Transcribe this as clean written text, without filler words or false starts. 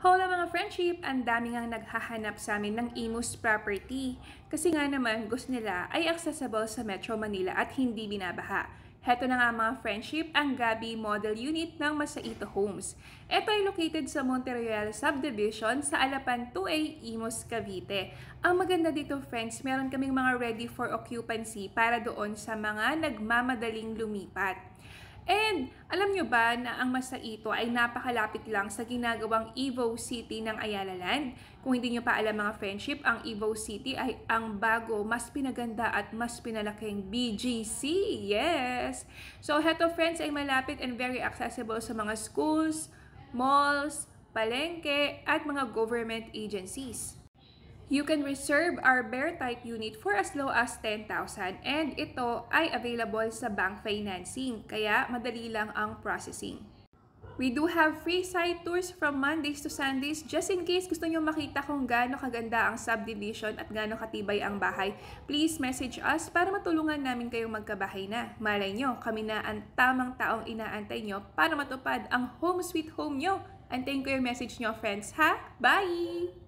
Hola mga friendship! Ang dami ngang naghahanap sa amin ng Imus property. Kasi nga naman gusto nila ay accessible sa Metro Manila at hindi binabaha. Heto na nga mga friendship, ang Gabi Model Unit ng Masaito Homes. Ito ay located sa Monte Royal Subdivision sa Alapan 2A, Imus, Cavite. Ang maganda dito friends, meron kaming mga ready for occupancy para doon sa mga nagmamadaling lumipat. And alam nyo ba na ang Masaito ay napakalapit lang sa ginagawang Evo City ng Ayala Land? Kung hindi nyo pa alam mga friendship, ang Evo City ay ang bago, mas pinaganda at mas pinalaking BGC. Yes! So heto friends ay malapit and very accessible sa mga schools, malls, palengke at mga government agencies. You can reserve our bear type unit for as low as 10,000 and ito ay available sa bank financing, kaya madali lang ang processing. We do have free site tours from Mondays to Sundays just in case gusto nyo makita kung gaano kaganda ang subdivision at gaano katibay ang bahay. Please message us para matulungan namin kayong magkabahay na. Malay nyo, kami na ang tamang taong inaantay nyo para matupad ang home sweet home nyo. Antayin ko yung message nyo friends ha. Bye!